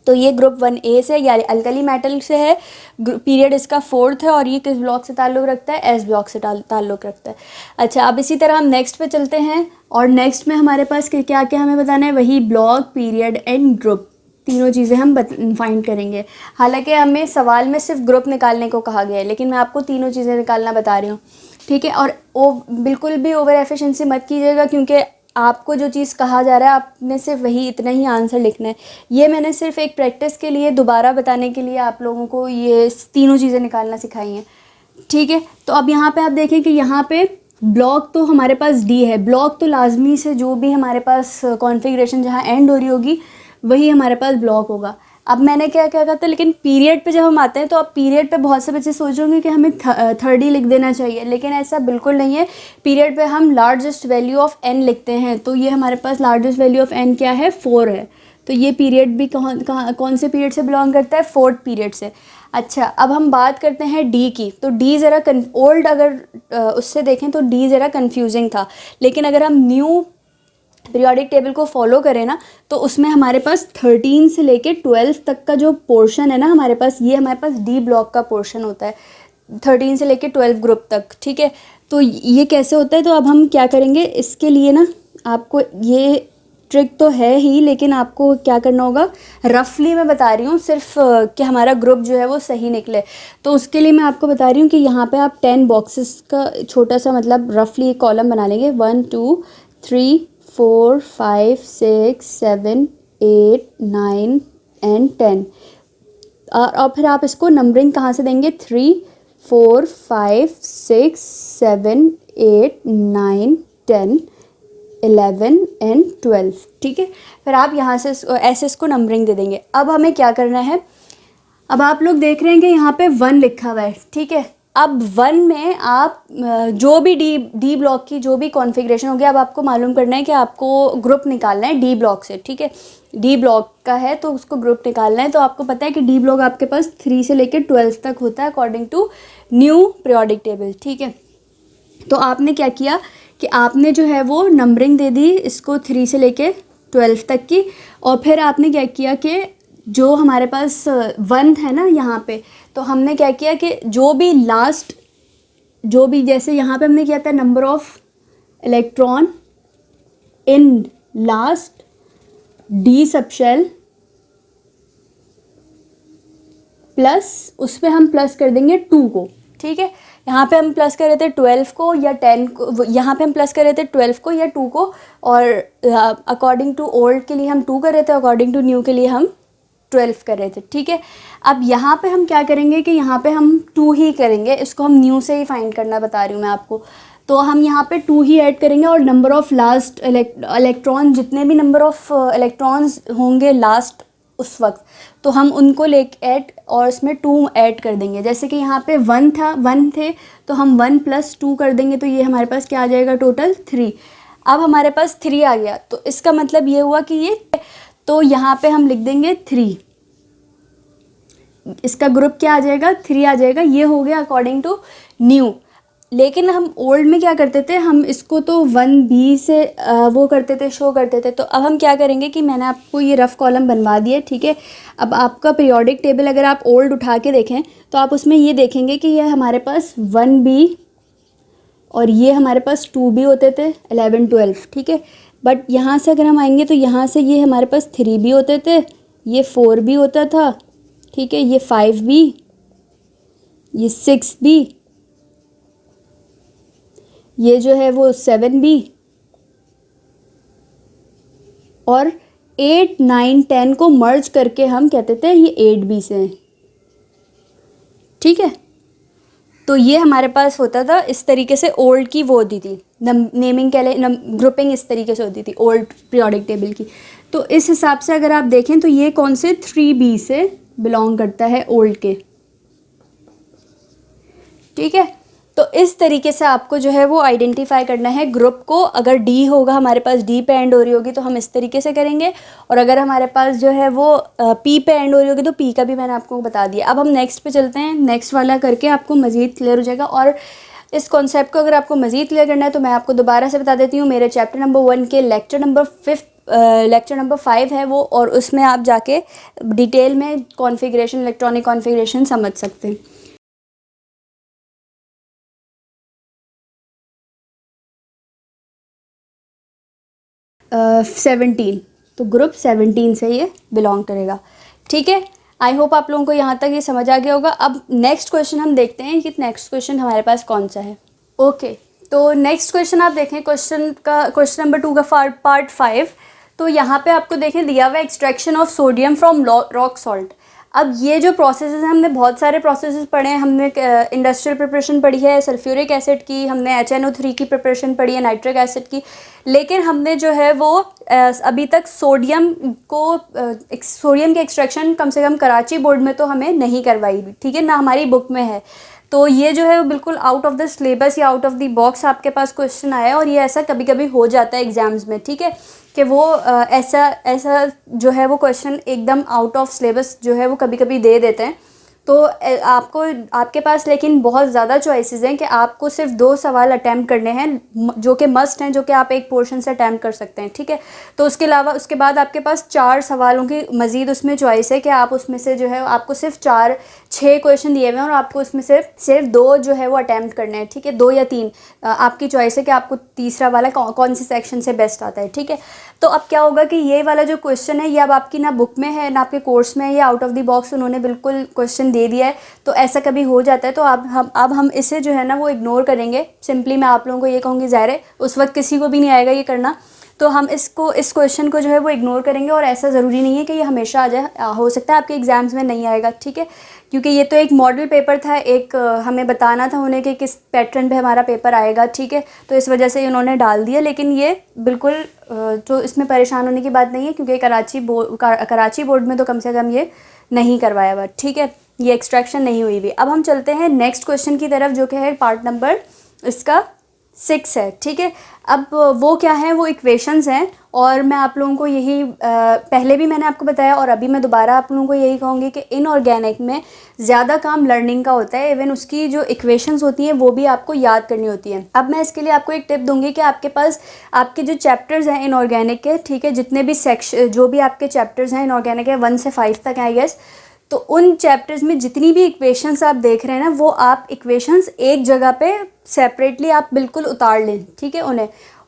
तो ये ग्रुप 1A से यानी अल्कली मेटल से है, पीरियड इसका 4th है, और ये किस ब्लॉक से ताल्लुक़ रखता है, एस ब्लॉक से ताल्लुक़ रखता है। अच्छा, अब इसी तरह हम नेक्स्ट पे चलते हैं, और नेक्स्ट में हमारे पास क्या क्या हमें बताना है, वही ब्लॉक, पीरियड एंड ग्रुप, तीनों चीज़ें हम फाइंड करेंगे। हालांकि हमें सवाल में सिर्फ ग्रुप निकालने को कहा गया है, लेकिन मैं आपको तीनों चीज़ें निकालना बता रही हूँ, ठीक है। और बिल्कुल भी ओवर एफिशिएंसी मत कीजिएगा, क्योंकि आपको जो चीज़ कहा जा रहा है आपने सिर्फ वही इतना ही आंसर लिखना है। ये मैंने सिर्फ एक प्रैक्टिस के लिए दोबारा बताने के लिए आप लोगों को ये तीनों चीज़ें निकालना सिखाई हैं, ठीक है। तो अब यहाँ पे आप देखें कि यहाँ पे ब्लॉक तो हमारे पास डी है, ब्लॉक तो लाजमी से जो भी हमारे पास कॉन्फ़िगरेशन जहाँ एंड हो रही होगी वही हमारे पास ब्लॉक होगा। अब मैंने क्या क्या कहा था, लेकिन पीरियड पे जब हम आते हैं तो अब पीरियड पे बहुत से बच्चे सोच रहे होंगे कि हमें 30 लिख देना चाहिए, लेकिन ऐसा बिल्कुल नहीं है। पीरियड पे हम लार्जेस्ट वैल्यू ऑफ एन लिखते हैं, तो ये हमारे पास लार्जेस्ट वैल्यू ऑफ एन क्या है, 4 है। तो ये पीरियड भी कौन से पीरियड से बिलोंग करता है, 4th पीरियड से। अच्छा, अब हम बात करते हैं डी की। तो डी ज़रा ओल्ड अगर उससे देखें तो डी ज़रा कन्फ्यूजिंग था, लेकिन अगर हम न्यू पीरियोडिक टेबल को फॉलो करें ना तो उसमें हमारे पास 13 से लेके 12 तक का जो पोर्शन है ना हमारे पास, ये हमारे पास डी ब्लॉक का पोर्शन होता है, 13 से लेके 12 ग्रुप तक, ठीक है। तो ये कैसे होता है, तो अब हम क्या करेंगे इसके लिए ना, आपको ये ट्रिक तो है ही, लेकिन आपको क्या करना होगा, रफली मैं बता रही हूँ सिर्फ कि हमारा ग्रुप जो है वो सही निकले। तो उसके लिए मैं आपको बता रही हूँ कि यहाँ पे आप 10 बॉक्सेस का छोटा सा मतलब रफली एक कॉलम बना लेंगे, 1 2 3 4 5 6 7 8 9 एंड 10। और फिर आप इसको नंबरिंग कहाँ से देंगे, 3 4 5 6 7 8 9 10 11 एंड 12, ठीक है। फिर आप यहाँ से ऐसे इसको नंबरिंग दे देंगे। अब हमें क्या करना है, अब आप लोग देख रहे हैं कि यहाँ पे 1 लिखा हुआ है, ठीक है। अब 1 में आप जो भी डी ब्लॉक की जो भी कॉन्फ़िगरेशन होगी, अब आपको मालूम करना है कि आपको ग्रुप निकालना है डी ब्लॉक से, ठीक है। डी ब्लॉक का है तो उसको ग्रुप निकालना है। तो आपको पता है कि डी ब्लॉक आपके पास 3 से लेकर 12 तक होता है according to new periodic table, ठीक है। तो आपने क्या किया कि आपने जो है वो नंबरिंग दे दी इसको 3 से लेके 12 तक की, और फिर आपने क्या किया कि जो हमारे पास 1 है ना यहाँ पे, तो हमने क्या किया कि जो भी लास्ट, जो भी जैसे यहाँ पे हमने किया था number of electron in last D subshell plus उस पर हम प्लस कर देंगे 2 को, ठीक है। यहाँ पे हम प्लस कर रहे थे 12 को या 10 को, यहाँ पे हम प्लस कर रहे थे 12 को या 2 को, और अकॉर्डिंग टू ओल्ड के लिए हम 2 कर रहे थे, अकॉर्डिंग टू न्यू के लिए हम 12 कर रहे थे, ठीक है। अब यहाँ पे हम क्या करेंगे कि यहाँ पे हम 2 ही करेंगे, इसको हम न्यू से ही फाइंड करना बता रही हूँ मैं आपको। तो हम यहाँ पे 2 ही ऐड करेंगे, और नंबर ऑफ़ लास्ट इलेक्ट्रॉन, जितने भी नंबर ऑफ़ इलेक्ट्रॉन्स होंगे लास्ट उस वक्त, तो हम उनको ले ऐड और इसमें 2 ऐड कर देंगे। जैसे कि यहाँ पे 1 थे तो हम 1 + 2 कर देंगे, तो ये हमारे पास क्या आ जाएगा, टोटल 3। अब हमारे पास 3 आ गया, तो इसका मतलब ये हुआ कि ये, तो यहाँ पे हम लिख देंगे 3, इसका ग्रुप क्या आ जाएगा, 3 आ जाएगा। ये हो गया अकॉर्डिंग टू न्यू। लेकिन हम ओल्ड में क्या करते थे, हम इसको तो 1B से वो करते थे, शो करते थे। तो अब हम क्या करेंगे कि मैंने आपको ये रफ़ कॉलम बनवा दिया, ठीक है। अब आपका पीरियोडिक टेबल अगर आप ओल्ड उठा के देखें तो आप उसमें ये देखेंगे कि ये हमारे पास 1B और ये हमारे पास 2B होते थे, 11 12, ठीक है। बट यहाँ से अगर हम आएंगे तो यहाँ से ये हमारे पास 3B होते थे, ये 4B होता था, ठीक है, ये 5B, ये 6B, ये जो है वो 7B, और 8 9 10 को मर्ज करके हम कहते थे ये 8B से हैं, ठीक है। तो ये हमारे पास होता था इस तरीके से, ओल्ड की वो होती थी नेमिंग के लिए, ग्रुपिंग इस तरीके से होती थी ओल्ड पीरियोडिक टेबल की। तो इस हिसाब से अगर आप देखें तो ये कौन से 3B से बिलोंग करता है ओल्ड के, ठीक है। तो इस तरीके से आपको जो है वो आइडेंटिफाई करना है ग्रुप को। अगर डी होगा हमारे पास, डी पे एंड हो रही होगी तो हम इस तरीके से करेंगे, और अगर हमारे पास जो है वो पी पे एंड हो रही होगी तो पी का भी मैंने आपको बता दिया। अब हम नेक्स्ट पे चलते हैं, नेक्स्ट वाला करके आपको मज़ीद क्लियर हो जाएगा। और इस कॉन्सेप्ट को अगर आपको मज़ीद क्लियर करना है तो मैं आपको दोबारा से बता देती हूँ, मेरे चैप्टर नंबर 1 के लेक्चर नंबर 5 है वो, और उसमें आप जाके डिटेल में कॉन्फ़िगरेशन, इलेक्ट्रॉनिक कॉन्फ़िगरेशन समझ सकते हैं। 17, तो ग्रुप 17 से ये बिलोंग करेगा, ठीक है। आई होप आप लोगों को यहाँ तक ये समझ आ गया होगा। अब नेक्स्ट क्वेश्चन हम देखते हैं कि नेक्स्ट क्वेश्चन हमारे पास कौन सा है। ओके, तो नेक्स्ट क्वेश्चन आप देखें, क्वेश्चन नंबर 2 का पार्ट 5। तो यहाँ पे आपको देखें दिया हुआ extraction of sodium from rock salt. अब ये जो प्रोसेसेस हैं, हमने बहुत सारे प्रोसेसेस पढ़े हैं। हमने इंडस्ट्रियल प्रिपरेशन पढ़ी है सल्फ्यूरिक एसिड की, हमने HNO3 की प्रिपरेशन पढ़ी है, नाइट्रिक एसिड की, लेकिन हमने जो है वो अभी तक सोडियम के एक्सट्रैक्शन कम से कम कराची बोर्ड में तो हमें नहीं करवाई, ठीक है, ना हमारी बुक में है। तो ये जो है वो बिल्कुल आउट ऑफ द सिलेबस या आउट ऑफ द बॉक्स आपके पास क्वेश्चन आया, और ये ऐसा कभी कभी हो जाता है एग्जाम्स में, ठीक है, कि वो ऐसा जो है वो क्वेश्चन एकदम आउट ऑफ सिलेबस जो है वो कभी कभी दे देते हैं। तो आपके पास लेकिन बहुत ज़्यादा चॉइसेस हैं कि आपको सिर्फ 2 सवाल अटैम्प्ट करने हैं जो कि मस्ट हैं, जो कि आप एक पोर्शन से अटैम्प्ट कर सकते हैं, ठीक है। तो उसके अलावा उसके बाद आपके पास 4 सवालों की मज़ीद उसमें चॉइस है कि आप उसमें से जो है आपको सिर्फ 6 क्वेश्चन दिए हुए हैं और आपको उसमें से सिर्फ 2 जो है वो अटैम्प्ट करने हैं, ठीक है, 2 या 3 आपकी चॉइस है कि आपको तीसरा वाला कौन सी सेक्शन से बेस्ट आता है, ठीक है। तो अब क्या होगा कि ये वाला जो क्वेश्चन है ये अब आपकी ना बुक में है ना आपके कोर्स में है, ये आउट ऑफ द बॉक्स उन्होंने बिल्कुल क्वेश्चन दे दिया है। तो ऐसा कभी हो जाता है, तो अब हम इसे जो है ना वो इग्नोर करेंगे। सिंपली मैं आप लोगों को ये कहूँगी, ज़ाहिर है उस वक्त किसी को भी नहीं आएगा ये करना, तो हम इस क्वेश्चन को जो है वो इग्नोर करेंगे। और ऐसा ज़रूरी नहीं है कि ये हमेशा आ जाए, हो सकता है आपके एग्ज़ाम्स में नहीं आएगा, ठीक है, क्योंकि ये तो एक मॉडल पेपर था, एक हमें बताना था उन्हें कि किस पैटर्न पे हमारा पेपर आएगा, ठीक है, तो इस वजह से उन्होंने डाल दिया। लेकिन ये बिल्कुल तो इसमें परेशान होने की बात नहीं है, क्योंकि कराची बोर्ड में तो कम से कम ये नहीं करवाया हुआ, ठीक है, ये एक्सट्रैक्शन नहीं हुई भी। अब हम चलते हैं नेक्स्ट क्वेश्चन की तरफ, जो कि है पार्ट नंबर इसका 6 है, ठीक है। अब वो क्या है, वो इक्वेशंस हैं, और मैं आप लोगों को यही पहले भी मैंने आपको बताया और अभी मैं दोबारा आप लोगों को यही कहूँगी कि इनऑर्गेनिक में ज़्यादा काम लर्निंग का होता है। इवन उसकी जो इक्वेशंस होती हैं वो भी आपको याद करनी होती हैं। अब मैं इसके लिए आपको एक टिप दूंगी कि आपके पास आपके जो चैप्टर्स हैं इनऑर्गेनिक के, ठीक है, जितने भी जो भी आपके चैप्टर्स हैं इनऑर्गेनिक के 1 से 5 तक आई गेस, तो उन चैप्टर्स में जितनी भी इक्वेशंस आप देख रहे हैं ना, वो आप इक्वेशंस एक जगह पे सेपरेटली आप बिल्कुल उतार लें, ठीक है,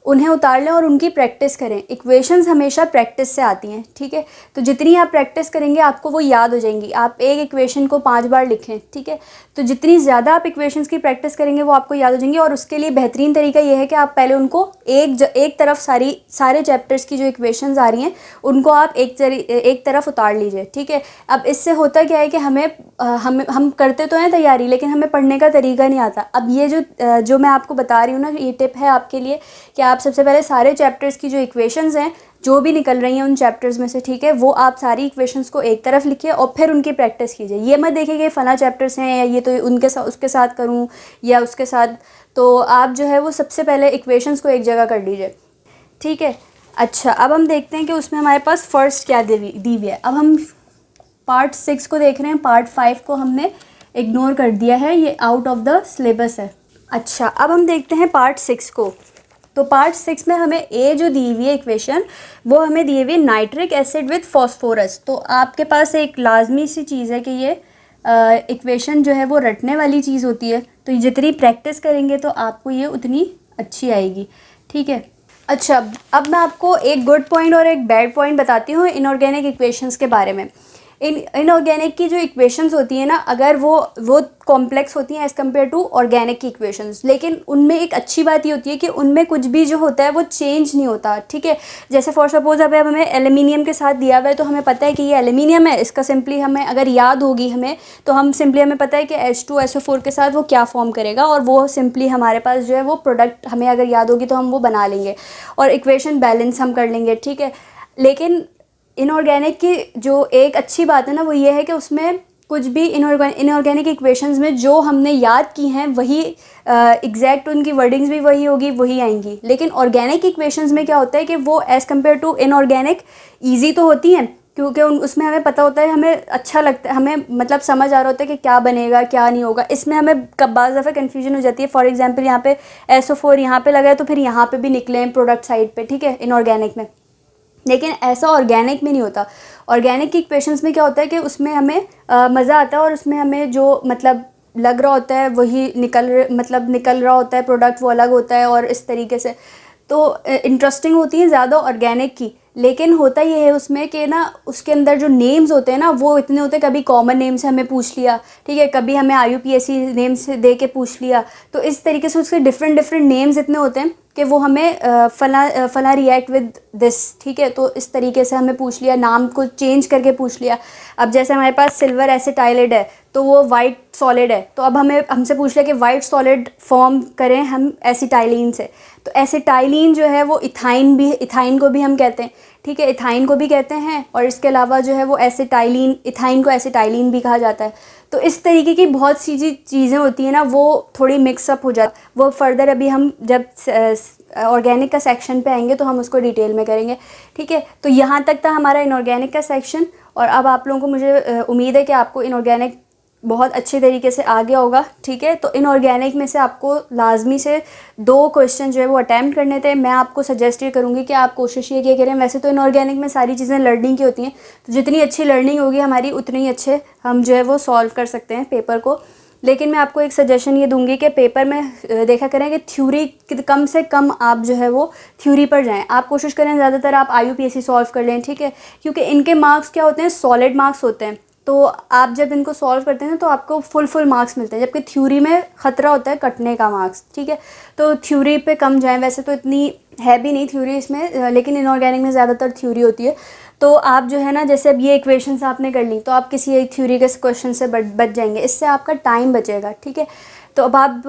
उन्हें उतार लें और उनकी प्रैक्टिस करें। इक्वेशंस हमेशा प्रैक्टिस से आती हैं, ठीक है, तो जितनी आप प्रैक्टिस करेंगे आपको वो याद हो जाएंगी। आप एक इक्वेशन को 5 बार लिखें, ठीक है, तो जितनी ज़्यादा आप इक्वेशंस की प्रैक्टिस करेंगे वो आपको याद हो जाएंगी। और उसके लिए बेहतरीन तरीका ये है कि आप पहले उनको एक तरफ सारे चैप्टर्स की जो इक्वेशंस आ रही हैं उनको आप एक तरफ उतार लीजिए, ठीक है। अब इससे होता क्या है कि हम करते तो हैं तैयारी, लेकिन हमें पढ़ने का तरीका नहीं आता। अब ये जो मैं आपको बता रही हूँ ना, ये टिप है आपके लिए कि आप सबसे पहले सारे चैप्टर्स की जो इक्वेशंस हैं जो भी निकल रही हैं उन चैप्टर्स में से, ठीक है, वो आप सारी इक्वेशंस को एक तरफ लिखिए और फिर उनकी प्रैक्टिस कीजिए। ये मत देखिए कि फ़लाँ चैप्टर्स हैं या ये तो उसके साथ करूँ या उसके साथ, तो आप जो है वो सबसे पहले इक्वेशंस को एक जगह कर लीजिए, ठीक है। अच्छा, अब हम देखते हैं कि उसमें हमारे पास फर्स्ट क्या दी हुई है। अब हम पार्ट 6 को देख रहे हैं, पार्ट 5 को हमने इग्नोर कर दिया है, ये आउट ऑफ द सिलेबस है। अच्छा, अब हम देखते हैं पार्ट 6 को। तो पार्ट 6 में हमें ए जो दी हुई है इक्वेशन, वो हमें दी हुई है नाइट्रिक एसिड विद फॉस्फोरस। तो आपके पास एक लाजमी सी चीज़ है कि ये इक्वेशन जो है वो रटने वाली चीज़ होती है, तो जितनी प्रैक्टिस करेंगे तो आपको ये उतनी अच्छी आएगी, ठीक है। अच्छा, अब मैं आपको एक गुड पॉइंट और एक बैड पॉइंट बताती हूँ इनऑर्गेनिक इक्वेशंस के बारे में। इनऑर्गेनिक की जो इक्वेशंस होती हैं ना, अगर वो कॉम्प्लेक्स होती हैं एज़ कम्पेयर टू ऑर्गेनिक की इक्वेशंस, लेकिन उनमें एक अच्छी बात ये होती है कि उनमें कुछ भी जो होता है वो चेंज नहीं होता, ठीक है। जैसे फॉर सपोज अब हमें एल्यूमिनियम के साथ दिया हुआ है, तो हमें पता है कि ये एल्यूमिनियम है, इसका सिंपली हमें अगर याद होगी हमें, तो हमें पता है कि H2SO4 के साथ वो क्या फॉर्म करेगा, और वो सिंपली हमारे पास जो है वो प्रोडक्ट हमें अगर याद होगी तो हम वो बना लेंगे और इक्वेशन बैलेंस हम कर लेंगे, ठीक है। लेकिन इनऑर्गेनिक की जो एक अच्छी बात है ना, वो ये है कि उसमें कुछ भी इनऑर्गेनिक इक्वेशंस में जो हमने याद की हैं वही एग्जैक्ट उनकी वर्डिंग्स भी वही होगी, वही आएंगी। लेकिन ऑर्गेनिक इक्वेशंस में क्या होता है कि वो as compare to inorganic easy तो होती हैं, क्योंकि उसमें हमें पता होता है, हमें अच्छा लगता है, हमें मतलब समझ आ रहा होता है कि क्या बनेगा क्या नहीं होगा। इसमें हमें बाज़ दफ़ा कन्फ्यूजन हो जाती है। फॉर एग्जांपल यहाँ पे SO4 यहाँ पे लगा है, तो फिर यहाँ पे भी निकले हैं प्रोडक्ट साइड पे, ठीक है, इनऑर्गेनिक में। लेकिन ऐसा ऑर्गेनिक में नहीं होता। ऑर्गेनिक की इक्वेशंस में क्या होता है कि उसमें हमें मज़ा आता है और उसमें हमें जो मतलब लग रहा होता है वही निकल रहा होता है, प्रोडक्ट वो अलग होता है और इस तरीके से तो इंटरेस्टिंग होती है ज़्यादा ऑर्गेनिक की। लेकिन होता ये है उसमें कि ना उसके अंदर जो नेम्स होते हैं ना वो इतने होते हैं, कभी कॉमन नेम से हमें पूछ लिया, ठीक है, कभी हमें IUPAC नेम से दे के पूछ लिया। तो इस तरीके से उसके डिफरेंट डिफरेंट नेम्स इतने होते हैं कि वो हमें फला रिएक्ट विद दिस, ठीक है। तो इस तरीके से हमें पूछ लिया, नाम को चेंज करके पूछ लिया। अब जैसे हमारे पास सिल्वर एसिटाइलेट है तो वो वाइट सॉलिड है, तो अब हमसे पूछ लिया कि वाइट सॉलिड फॉर्म करें हम एसिटाइलिन से। तो एसिटाइलिन जो है वो इथाइन को भी हम कहते हैं, ठीक है, इथाइन को भी कहते हैं, और इसके अलावा जो है वो एसिटाइलिन, इथाइन को एसिटाइलिन भी कहा जाता है। तो इस तरीके की बहुत सी चीज़ें होती हैं ना, वो थोड़ी मिक्सअप हो जाती, वो फर्दर अभी हम जब ऑर्गेनिक का सेक्शन पे आएंगे तो हम उसको डिटेल में करेंगे, ठीक है। तो यहाँ तक था हमारा इनऑर्गेनिक का सेक्शन, और अब आप लोगों को मुझे उम्मीद है कि आपको इनऑर्गेनिक बहुत अच्छे तरीके से आ गया होगा, ठीक है। तो इनऑर्गेनिक में से आपको लाजमी से 2 क्वेश्चन जो है वो अटैम्प्ट करने थे। मैं आपको सजेस्ट ये करूँगी कि आप कोशिश ये किया करें, वैसे तो इनऑर्गेनिक में सारी चीज़ें लर्निंग की होती हैं, तो जितनी अच्छी लर्निंग होगी हमारी उतनी ही अच्छे हम जो है वो सॉल्व कर सकते हैं पेपर को। लेकिन मैं आपको एक सजेशन ये दूंगी कि पेपर में देखा करें कि थ्योरी कम से कम आप जो है वो थ्योरी पर जाएं। आप कोशिश करें ज़्यादातर आप IUPAC सॉल्व कर लें, ठीक है, क्योंकि इनके मार्क्स क्या होते हैं, सॉलिड मार्क्स होते हैं। तो आप जब इनको सॉल्व करते हैं तो आपको फुल मार्क्स मिलते हैं, जबकि थ्योरी में ख़तरा होता है कटने का मार्क्स, ठीक है। तो थ्योरी पे कम जाएं, वैसे तो इतनी है भी नहीं थ्योरी इसमें, लेकिन इनऑर्गेनिक में ज़्यादातर थ्योरी होती है। तो आप जो है ना, जैसे अब ये इक्वेशंस आपने कर ली तो आप किसी एक थ्योरी के क्वेश्चन से बच जाएंगे, इससे आपका टाइम बचेगा, ठीक है। तो अब आप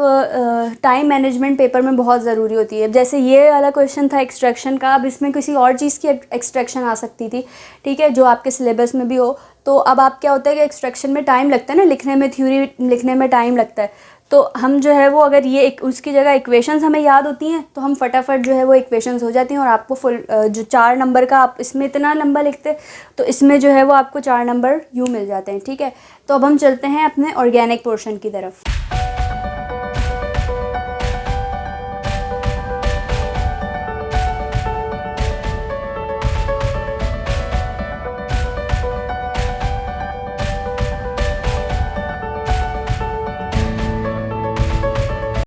टाइम मैनेजमेंट पेपर में बहुत ज़रूरी होती है। जैसे ये वाला क्वेश्चन था एक्सट्रैक्शन का, अब इसमें किसी और चीज़ की एक्सट्रैक्शन आ सकती थी, ठीक है, जो आपके सिलेबस में भी हो। तो अब आप क्या होता है कि एक्सट्रैक्शन में टाइम लगता है ना, लिखने में, थ्योरी लिखने में टाइम लगता है। तो हम जो है वो अगर ये उसकी जगह इक्वेशंस हमें याद होती हैं तो हम फटाफट जो है वो इक्वेशंस हो जाती हैं, और आपको फुल जो 4 नंबर का आप इसमें इतना लंबा लिखते तो इसमें जो है वो आपको 4 नंबर यूँ मिल जाते हैं, ठीक है। तो अब हम चलते हैं अपने ऑर्गेनिक पोर्शन की तरफ।